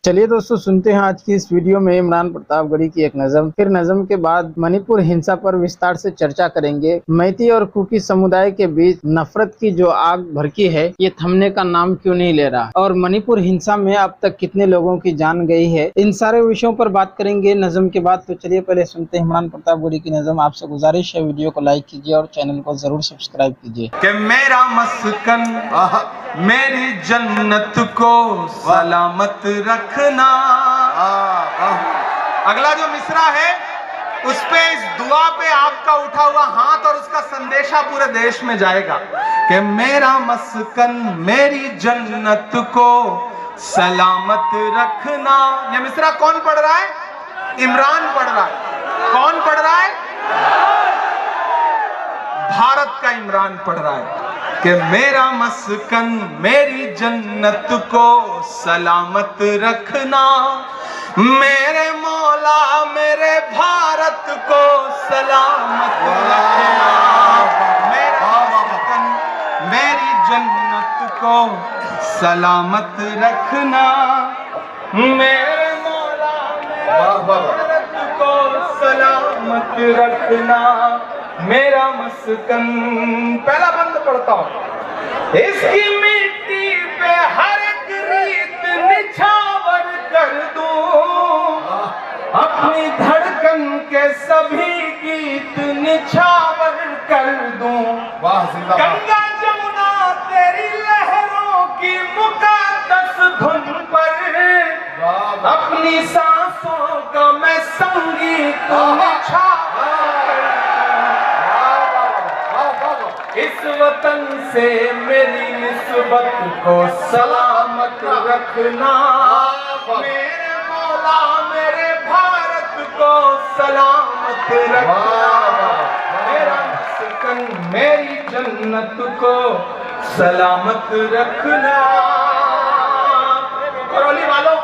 चलिए दोस्तों, सुनते हैं आज की इस वीडियो में इमरान प्रतापगढ़ी की एक नज़म। फिर नज़म के बाद मणिपुर हिंसा पर विस्तार से चर्चा करेंगे। मैती और कुकी समुदाय के बीच नफरत की जो आग भड़की है, ये थमने का नाम क्यों नहीं ले रहा, और मणिपुर हिंसा में अब तक कितने लोगों की जान गई है, इन सारे विषयों पर बात करेंगे नज़म के बाद। तो चलिए पहले सुनते हैं इमरान प्रतापगढ़ी की नज़म। आपसे गुजारिश है, वीडियो को लाइक कीजिए और चैनल को जरूर सब्सक्राइब कीजिए। कि मेरा मस्कन मेरी जन्नत को सलामत रखना। अगला जो मिसरा है उस पे, इस दुआ पे आपका उठा हुआ हाथ और उसका संदेशा पूरे देश में जाएगा कि मेरा मस्कन मेरी जन्नत को सलामत रखना। ये मिसरा कौन पढ़ रहा है? इमरान पढ़ रहा है। कौन पढ़ रहा है? भारत का इमरान पढ़ रहा है कि मेरा मस्कन मेरी जन्नत को सलामत रखना। मेरे मौला मेरे भारत को सलामत रखना। मेरा मस्कन मेरी जन्नत को सलामत रखना। मेरे मौला मेरे भारत को सलामत रखना। मेरा मस्कन, पहला बंद पढ़ता हूं। इसकी मिट्टी पे हर एक रीत निछावर कर दूं, अपनी धड़कन के सभी गीत निछावर कर दूं। गंगा जमुना तेरी लहरों की मुकद्दस धुन पर अपनी सांसों का मैं संगीत निछावर। इस वतन से मेरी निस्बत को सलामत रखना। मेरे मौला मेरे भारत को सलामत रखना। मेरा मस्कन मेरी जन्नत को सलामत रखना। करौली वालों,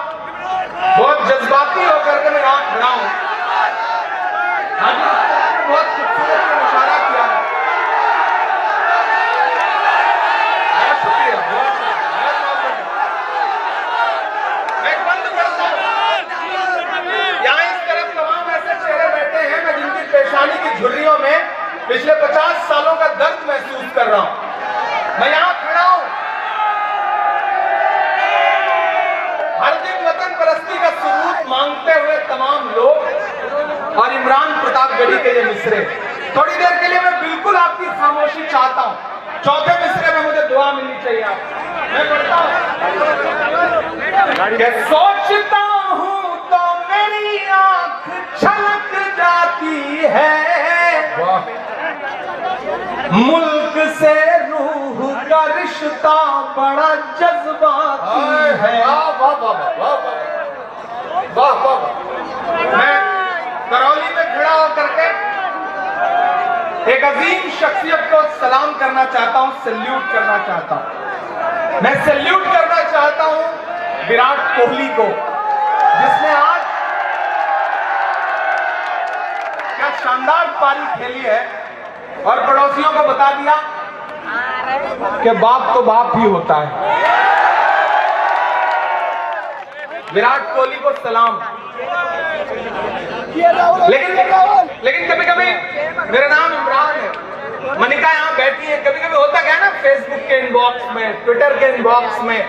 बहुत जज्बाती होकर के मैं यहाँ खड़ा हूँ। बहुत खूबसूरत इशारा किया है। पेशानी की झुर्रियों में पिछले 50 सालों का दर्द महसूस कर रहा हूं। मैं यहां खड़ा हूं। हर दिन वतन परस्ती का सबूत मांगते हुए तमाम लोग और इमरान प्रतापगढ़ी के ये मिसरे। थोड़ी देर के लिए मैं बिल्कुल आपकी खामोशी चाहता हूं। चौथे मिसरे में मुझे दुआ मिलनी चाहिए आप। मैं पढ़ता हूं। सोचता हूं तो मेरी आंख छलक जाती है, मुल्क से रूह का रिश्ता बड़ा जज्बाती है। मैं करौली में खड़ा होकर के एक अजीम शख्सियत को सलाम करना चाहता हूं, सैल्यूट करना चाहता हूं। मैं सैल्यूट करना चाहता हूं विराट कोहली को, जिसने आज क्या शानदार पारी खेली है और पड़ोसियों को बता दिया कि बाप तो बाप ही होता है। विराट कोहली को सलाम। लेकिन कभी कभी, मेरा नाम इमरान है, मनिका यहाँ बैठी है, कभी कभी होता क्या है ना, फेसबुक के इनबॉक्स में, ट्विटर के इनबॉक्स में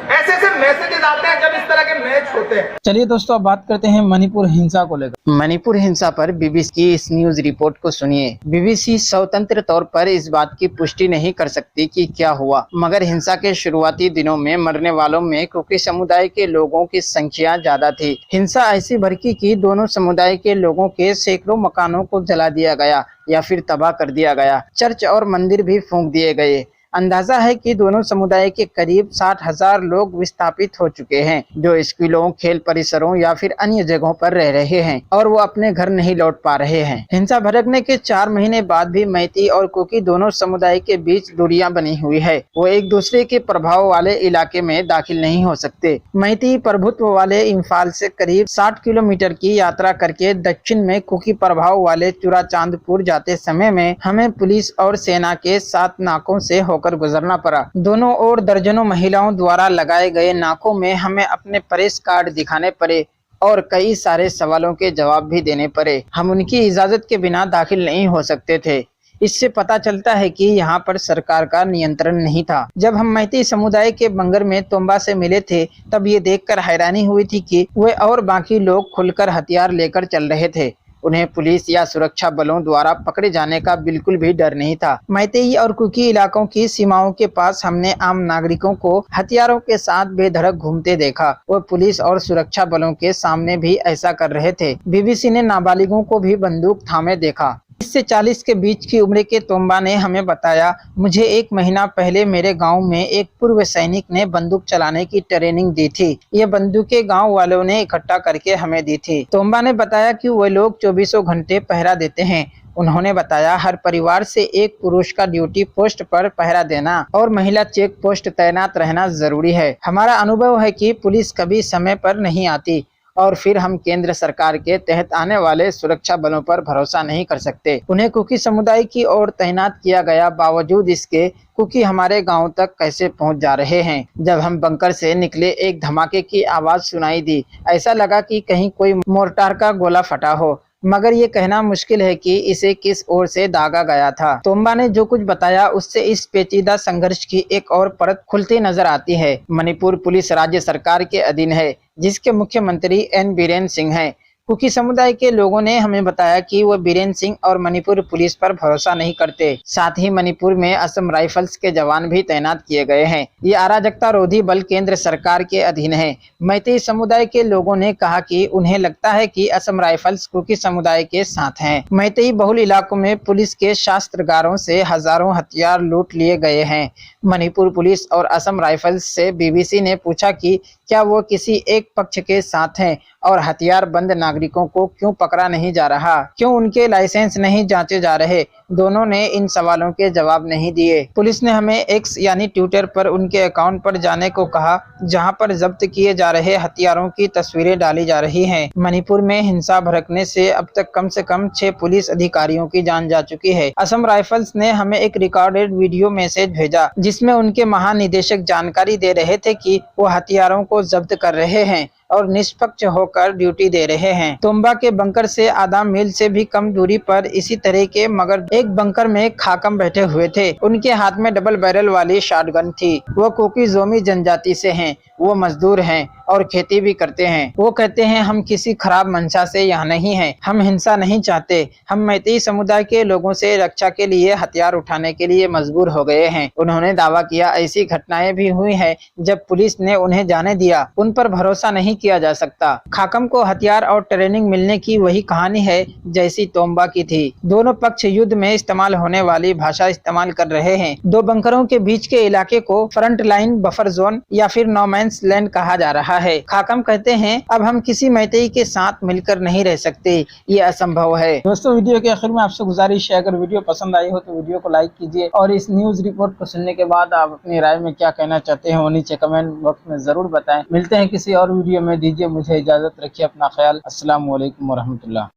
ऐसे ऐसे मैसेजेस आते हैं जब इस तरह के मैच होते हैं। चलिए दोस्तों, अब बात करते हैं मणिपुर हिंसा को लेकर। मणिपुर हिंसा पर बीबीसी की इस न्यूज रिपोर्ट को सुनिए। बीबीसी स्वतंत्र तौर पर इस बात की पुष्टि नहीं कर सकती कि क्या हुआ, मगर हिंसा के शुरुआती दिनों में मरने वालों में कुकी समुदाय के लोगों की संख्या ज्यादा थी। हिंसा ऐसी भड़की कि दोनों समुदाय के लोगों के सैकड़ों मकानों को जला दिया गया या फिर तबाह कर दिया गया। चर्च और मंदिर भी फूंक दिए गए। अंदाजा है कि दोनों समुदाय के करीब 60,000 लोग विस्थापित हो चुके हैं, जो स्कूलों, खेल परिसरों या फिर अन्य जगहों पर रह रहे हैं और वो अपने घर नहीं लौट पा रहे हैं। हिंसा भड़कने के 4 महीने बाद भी मैती और कुकी दोनों समुदाय के बीच दूरियां बनी हुई है। वो एक दूसरे के प्रभाव वाले इलाके में दाखिल नहीं हो सकते। मैती प्रभुत्व वाले इम्फाल से करीब 60 किलोमीटर की यात्रा करके दक्षिण में कुकी प्रभाव वाले चुराचांदपुर जाते समय में हमें पुलिस और सेना के 7 नाकों से होकर गुजरना पड़ा। दोनों ओर दर्जनों महिलाओं द्वारा लगाए गए नाकों में हमें अपने प्रेस कार्ड दिखाने पड़े और कई सारे सवालों के जवाब भी देने पड़े। हम उनकी इजाजत के बिना दाखिल नहीं हो सकते थे। इससे पता चलता है कि यहाँ पर सरकार का नियंत्रण नहीं था। जब हम मैती समुदाय के बंगर में तोम्बा से मिले थे तब ये देखकर हैरानी हुई थी कि वे और बाकी लोग खुलकर हथियार लेकर चल रहे थे। उन्हें पुलिस या सुरक्षा बलों द्वारा पकड़े जाने का बिल्कुल भी डर नहीं था। मैतेई और कुकी इलाकों की सीमाओं के पास हमने आम नागरिकों को हथियारों के साथ बेधड़क घूमते देखा। वो पुलिस और सुरक्षा बलों के सामने भी ऐसा कर रहे थे। बीबीसी ने नाबालिगों को भी बंदूक थामे देखा। 30 से 40 के बीच की उम्र के तोम्बा ने हमें बताया, मुझे 1 महीना पहले मेरे गांव में एक पूर्व सैनिक ने बंदूक चलाने की ट्रेनिंग दी थी। ये बंदूकें गांव वालों ने इकट्ठा करके हमें दी थी। तोम्बा ने बताया कि वे लोग 24 घंटे पहरा देते हैं। उन्होंने बताया, हर परिवार से एक पुरुष का ड्यूटी पोस्ट पर पहरा देना और महिला चेक पोस्ट तैनात रहना जरूरी है। हमारा अनुभव है कि पुलिस कभी समय पर नहीं आती और फिर हम केंद्र सरकार के तहत आने वाले सुरक्षा बलों पर भरोसा नहीं कर सकते। उन्हें कुकी समुदाय की ओर तैनात किया गया, बावजूद इसके कुकी हमारे गांव तक कैसे पहुंच जा रहे हैं। जब हम बंकर से निकले एक धमाके की आवाज सुनाई दी। ऐसा लगा कि कहीं कोई मोर्टार का गोला फटा हो, मगर ये कहना मुश्किल है कि इसे किस ओर से दागा गया था। तोम्बा ने जो कुछ बताया उससे इस पेचीदा संघर्ष की एक और परत खुलती नजर आती है। मणिपुर पुलिस राज्य सरकार के अधीन है, जिसके मुख्यमंत्री एन बीरेन सिंह हैं। कुकी समुदाय के लोगों ने हमें बताया कि वो बीरेन सिंह और मणिपुर पुलिस पर भरोसा नहीं करते। साथ ही मणिपुर में असम राइफल्स के जवान भी तैनात किए गए हैं। ये अराजकता रोधी बल केंद्र सरकार के अधीन है। मैतेई समुदाय के लोगों ने कहा कि उन्हें लगता है कि असम राइफल्स कुकी समुदाय के साथ हैं। मैतेई बहुल इलाकों में पुलिस के शस्त्रागारों से हजारों हथियार लूट लिए गए हैं। मणिपुर पुलिस और असम राइफल्स से बीबीसी ने पूछा कि क्या वो किसी एक पक्ष के साथ हैं और हथियार बंद नागरिकों को क्यों पकड़ा नहीं जा रहा, क्यों उनके लाइसेंस नहीं जांचे जा रहे। दोनों ने इन सवालों के जवाब नहीं दिए। पुलिस ने हमें एक्स यानी ट्विटर पर उनके अकाउंट पर जाने को कहा, जहां पर जब्त किए जा रहे हथियारों की तस्वीरें डाली जा रही हैं। मणिपुर में हिंसा भड़कने से अब तक कम से कम 6 पुलिस अधिकारियों की जान जा चुकी है। असम राइफल्स ने हमें एक रिकॉर्डेड वीडियो मैसेज भेजा, जिसमें उनके महानिदेशक जानकारी दे रहे थे कि वो हथियारों को जब्त कर रहे हैं और निष्पक्ष होकर ड्यूटी दे रहे हैं। तोम्बा के बंकर से आधा मील से भी कम दूरी पर इसी तरह के मगर एक बंकर में खाकम बैठे हुए थे। उनके हाथ में डबल बैरल वाली शॉटगन थी। वो कुकी जोमी जनजाति से हैं। वो मजदूर हैं और खेती भी करते हैं। वो कहते हैं, हम किसी खराब मंशा से यहाँ नहीं हैं। हम हिंसा नहीं चाहते। हम मैतेई समुदाय के लोगों से रक्षा के लिए हथियार उठाने के लिए मजबूर हो गए हैं। उन्होंने दावा किया, ऐसी घटनाएं भी हुई हैं जब पुलिस ने उन्हें जाने दिया। उन पर भरोसा नहीं किया जा सकता। खाकम को हथियार और ट्रेनिंग मिलने की वही कहानी है जैसी तोम्बा की थी। दोनों पक्ष युद्ध में इस्तेमाल होने वाली भाषा इस्तेमाल कर रहे हैं। 2 बंकरों के बीच के इलाके को फ्रंट लाइन बफर जोन या फिर नो मैंस लैंड कहा जा रहा है। खाकम कहते हैं, अब हम किसी मैतेई के साथ मिलकर नहीं रह सकते, ये असंभव है। दोस्तों, वीडियो के आखिर में आपसे गुजारिश है, अगर वीडियो पसंद आई हो तो वीडियो को लाइक कीजिए और इस न्यूज रिपोर्ट को सुनने के बाद आप अपनी राय में क्या कहना चाहते हैं वो नीचे कमेंट बॉक्स में जरूर बताएं। मिलते हैं किसी और वीडियो में। दीजिए मुझे इजाजत, रखिए अपना ख्याल। अस्सलाम वालेकुम रहमतुल्लाह।